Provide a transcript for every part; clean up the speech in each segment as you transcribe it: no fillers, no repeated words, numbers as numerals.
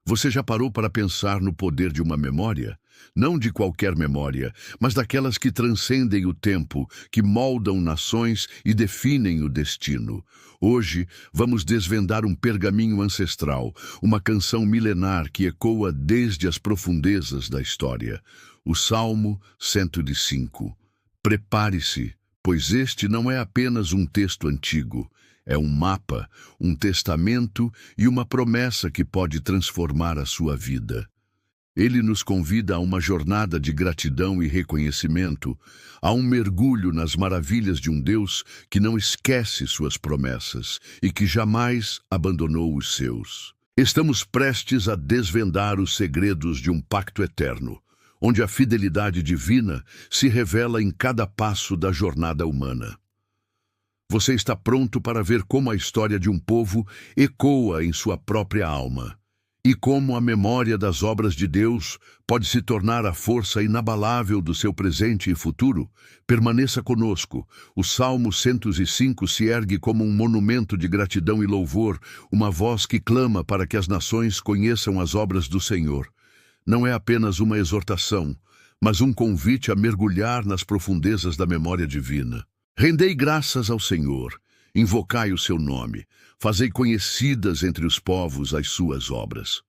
Você já parou para pensar no poder de uma memória? Não de qualquer memória, mas daquelas que transcendem o tempo, que moldam nações e definem o destino. Hoje, vamos desvendar um pergaminho ancestral, uma canção milenar que ecoa desde as profundezas da história. O Salmo 105. Prepare-se, pois este não é apenas um texto antigo. É um mapa, um testamento e uma promessa que pode transformar a sua vida. Ele nos convida a uma jornada de gratidão e reconhecimento, a um mergulho nas maravilhas de um Deus que não esquece suas promessas e que jamais abandonou os seus. Estamos prestes a desvendar os segredos de um pacto eterno, onde a fidelidade divina se revela em cada passo da jornada humana. Você está pronto para ver como a história de um povo ecoa em sua própria alma e como a memória das obras de Deus pode se tornar a força inabalável do seu presente e futuro? Permaneça conosco. O Salmo 105 se ergue como um monumento de gratidão e louvor, uma voz que clama para que as nações conheçam as obras do Senhor. Não é apenas uma exortação, mas um convite a mergulhar nas profundezas da memória divina. Rendei graças ao Senhor, invocai o seu nome, fazei conhecidas entre os povos as suas obras.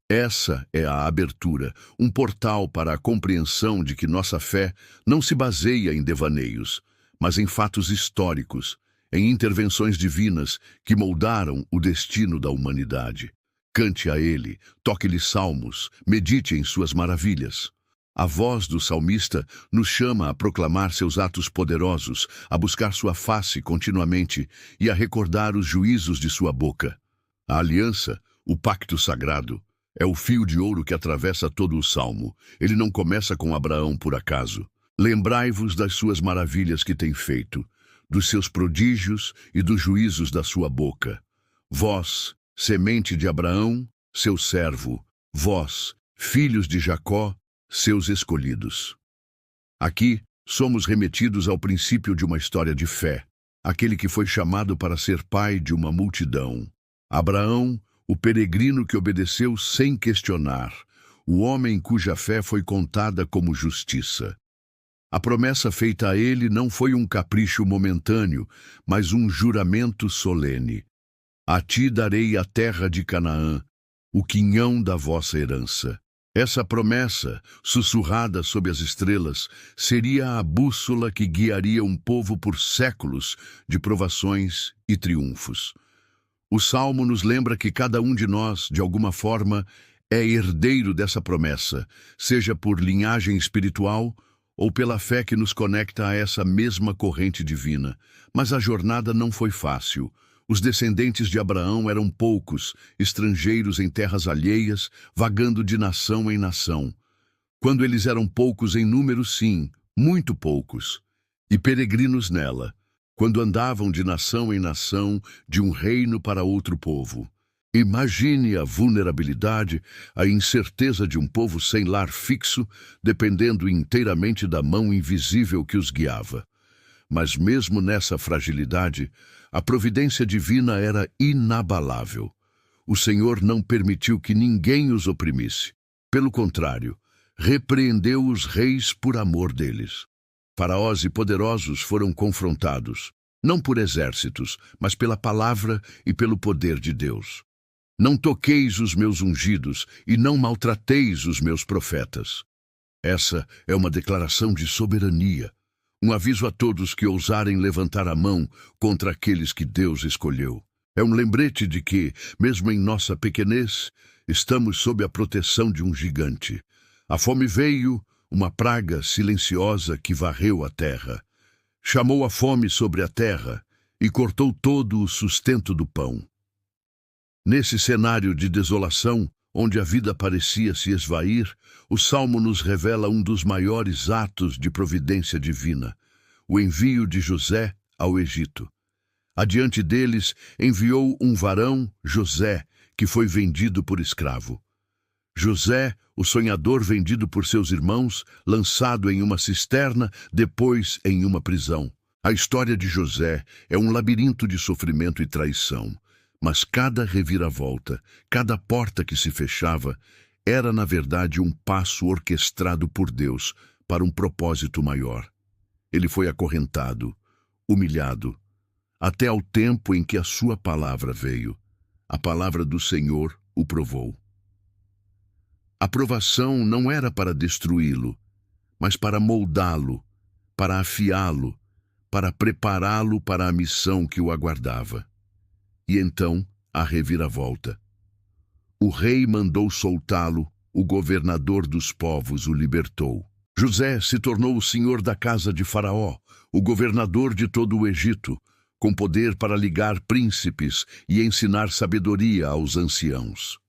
Essa é a abertura, um portal para a compreensão de que nossa fé não se baseia em devaneios, mas em fatos históricos, em intervenções divinas que moldaram o destino da humanidade. Cante a Ele, toque-lhe salmos, medite em suas maravilhas. A voz do salmista nos chama a proclamar seus atos poderosos, a buscar sua face continuamente e a recordar os juízos de sua boca. A aliança, o pacto sagrado, é o fio de ouro que atravessa todo o salmo. Ele não começa com Abraão por acaso. Lembrai-vos das suas maravilhas que tem feito, dos seus prodígios e dos juízos da sua boca. Vós, semente de Abraão, seu servo, vós, filhos de Jacó, seus escolhidos. Aqui, somos remetidos ao princípio de uma história de fé, aquele que foi chamado para ser pai de uma multidão. Abraão, o peregrino que obedeceu sem questionar, o homem cuja fé foi contada como justiça. A promessa feita a ele não foi um capricho momentâneo, mas um juramento solene. A ti darei a terra de Canaã, o quinhão da vossa herança. Essa promessa, sussurrada sob as estrelas, seria a bússola que guiaria um povo por séculos de provações e triunfos. O Salmo nos lembra que cada um de nós, de alguma forma, é herdeiro dessa promessa, seja por linhagem espiritual ou pela fé que nos conecta a essa mesma corrente divina. Mas a jornada não foi fácil. Os descendentes de Abraão eram poucos, estrangeiros em terras alheias, vagando de nação em nação. Quando eles eram poucos em número, sim, muito poucos, e peregrinos nela, quando andavam de nação em nação, de um reino para outro povo. Imagine a vulnerabilidade, a incerteza de um povo sem lar fixo, dependendo inteiramente da mão invisível que os guiava. Mas mesmo nessa fragilidade, a providência divina era inabalável. O Senhor não permitiu que ninguém os oprimisse. Pelo contrário, repreendeu os reis por amor deles. Faraós e poderosos foram confrontados, não por exércitos, mas pela palavra e pelo poder de Deus. Não toqueis os meus ungidos e não maltrateis os meus profetas. Essa é uma declaração de soberania. Um aviso a todos que ousarem levantar a mão contra aqueles que Deus escolheu. É um lembrete de que, mesmo em nossa pequenez, estamos sob a proteção de um gigante. A fome veio, uma praga silenciosa que varreu a terra. Chamou a fome sobre a terra e cortou todo o sustento do pão. Nesse cenário de desolação, onde a vida parecia se esvair, o Salmo nos revela um dos maiores atos de providência divina, o envio de José ao Egito. Adiante deles, enviou um varão, José, que foi vendido por escravo. José, o sonhador vendido por seus irmãos, lançado em uma cisterna, depois em uma prisão. A história de José é um labirinto de sofrimento e traição. Mas cada reviravolta, cada porta que se fechava, era na verdade um passo orquestrado por Deus para um propósito maior. Ele foi acorrentado, humilhado, até ao tempo em que a sua palavra veio. A palavra do Senhor o provou. A provação não era para destruí-lo, mas para moldá-lo, para afiá-lo, para prepará-lo para a missão que o aguardava. E então, a reviravolta. O rei mandou soltá-lo, o governador dos povos o libertou. José se tornou o senhor da casa de Faraó, o governador de todo o Egito, com poder para ligar príncipes e ensinar sabedoria aos anciãos.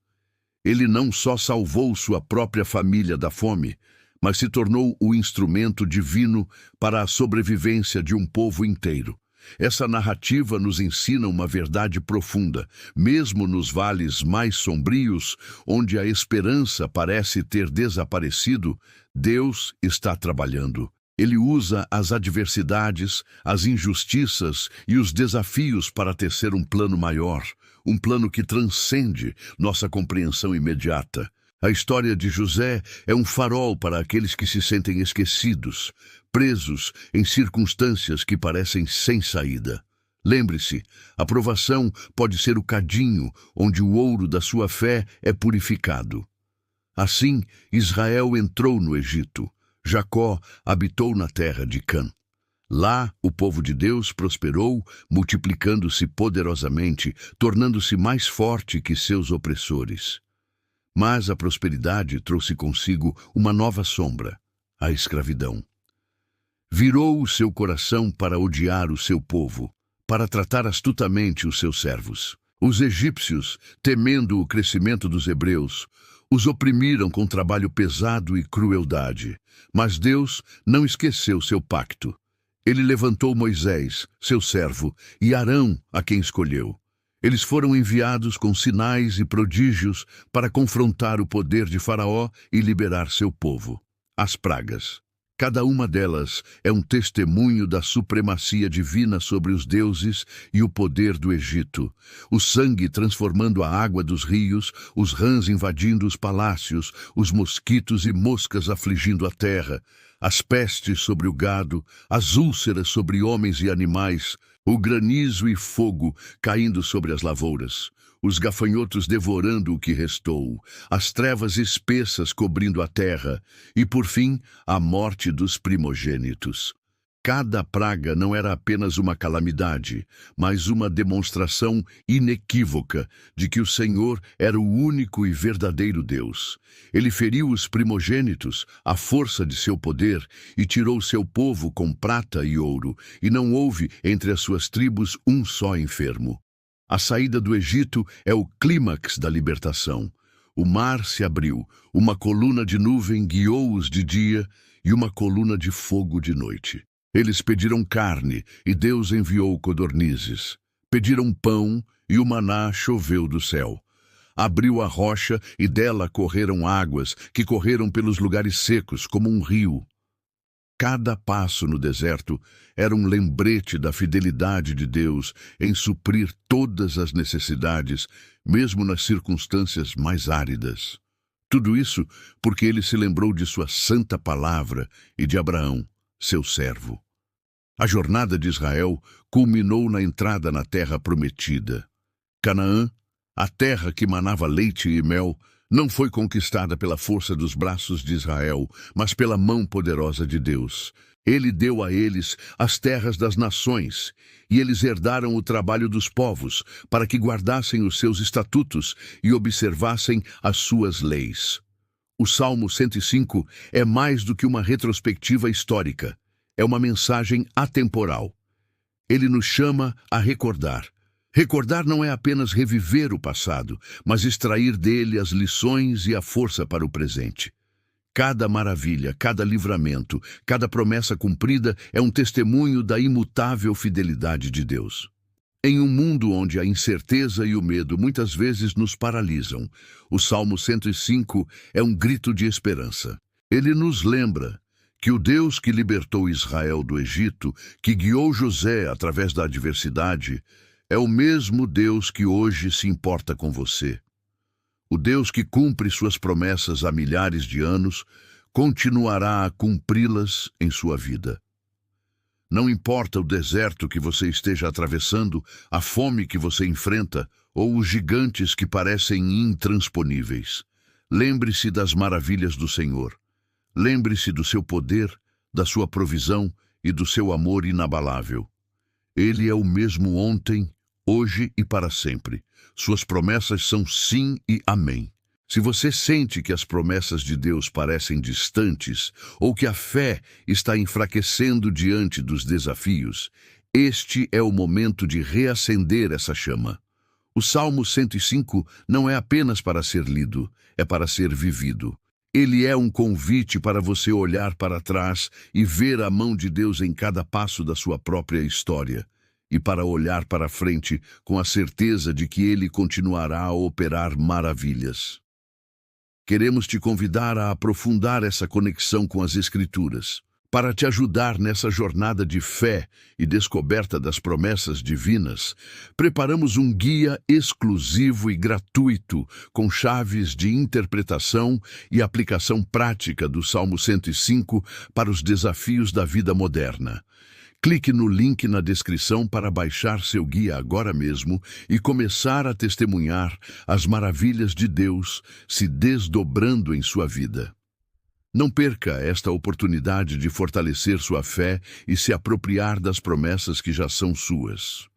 Ele não só salvou sua própria família da fome, mas se tornou o instrumento divino para a sobrevivência de um povo inteiro. Essa narrativa nos ensina uma verdade profunda. Mesmo nos vales mais sombrios, onde a esperança parece ter desaparecido, Deus está trabalhando. Ele usa as adversidades, as injustiças e os desafios para tecer um plano maior, um plano que transcende nossa compreensão imediata. A história de José é um farol para aqueles que se sentem esquecidos, presos em circunstâncias que parecem sem saída. Lembre-se, a provação pode ser o cadinho onde o ouro da sua fé é purificado. Assim, Israel entrou no Egito. Jacó habitou na terra de Cã. Lá, o povo de Deus prosperou, multiplicando-se poderosamente, tornando-se mais forte que seus opressores. Mas a prosperidade trouxe consigo uma nova sombra, a escravidão. Virou o seu coração para odiar o seu povo, para tratar astutamente os seus servos. Os egípcios, temendo o crescimento dos hebreus, os oprimiram com trabalho pesado e crueldade. Mas Deus não esqueceu seu pacto. Ele levantou Moisés, seu servo, e Arão, a quem escolheu. Eles foram enviados com sinais e prodígios para confrontar o poder de Faraó e liberar seu povo. As pragas. Cada uma delas é um testemunho da supremacia divina sobre os deuses e o poder do Egito. O sangue transformando a água dos rios, os rãs invadindo os palácios, os mosquitos e moscas afligindo a terra, as pestes sobre o gado, as úlceras sobre homens e animais, o granizo e fogo caindo sobre as lavouras, os gafanhotos devorando o que restou, as trevas espessas cobrindo a terra e, por fim, a morte dos primogênitos. Cada praga não era apenas uma calamidade, mas uma demonstração inequívoca de que o Senhor era o único e verdadeiro Deus. Ele feriu os primogênitos, à força de seu poder, e tirou seu povo com prata e ouro, e não houve entre as suas tribos um só enfermo. A saída do Egito é o clímax da libertação. O mar se abriu, uma coluna de nuvem guiou-os de dia e uma coluna de fogo de noite. Eles pediram carne, e Deus enviou codornizes. Pediram pão, e o maná choveu do céu. Abriu a rocha, e dela correram águas, que correram pelos lugares secos, como um rio. Cada passo no deserto era um lembrete da fidelidade de Deus em suprir todas as necessidades, mesmo nas circunstâncias mais áridas. Tudo isso porque ele se lembrou de sua santa palavra e de Abraão, seu servo. A jornada de Israel culminou na entrada na terra prometida. Canaã, a terra que manava leite e mel, não foi conquistada pela força dos braços de Israel, mas pela mão poderosa de Deus. Ele deu a eles as terras das nações, e eles herdaram o trabalho dos povos, para que guardassem os seus estatutos e observassem as suas leis. O Salmo 105 é mais do que uma retrospectiva histórica. É uma mensagem atemporal. Ele nos chama a recordar. Recordar não é apenas reviver o passado, mas extrair dele as lições e a força para o presente. Cada maravilha, cada livramento, cada promessa cumprida é um testemunho da imutável fidelidade de Deus. Em um mundo onde a incerteza e o medo muitas vezes nos paralisam, o Salmo 105 é um grito de esperança. Ele nos lembra que o Deus que libertou Israel do Egito, que guiou José através da adversidade, é o mesmo Deus que hoje se importa com você. O Deus que cumpre suas promessas há milhares de anos continuará a cumpri-las em sua vida. Não importa o deserto que você esteja atravessando, a fome que você enfrenta ou os gigantes que parecem intransponíveis. Lembre-se das maravilhas do Senhor. Lembre-se do seu poder, da sua provisão e do seu amor inabalável. Ele é o mesmo ontem, hoje e para sempre. Suas promessas são sim e amém. Se você sente que as promessas de Deus parecem distantes ou que a fé está enfraquecendo diante dos desafios, este é o momento de reacender essa chama. O Salmo 105 não é apenas para ser lido, é para ser vivido. Ele é um convite para você olhar para trás e ver a mão de Deus em cada passo da sua própria história, e para olhar para frente com a certeza de que Ele continuará a operar maravilhas. Queremos te convidar a aprofundar essa conexão com as Escrituras. Para te ajudar nessa jornada de fé e descoberta das promessas divinas, preparamos um guia exclusivo e gratuito com chaves de interpretação e aplicação prática do Salmo 105 para os desafios da vida moderna. Clique no link na descrição para baixar seu guia agora mesmo e começar a testemunhar as maravilhas de Deus se desdobrando em sua vida. Não perca esta oportunidade de fortalecer sua fé e se apropriar das promessas que já são suas.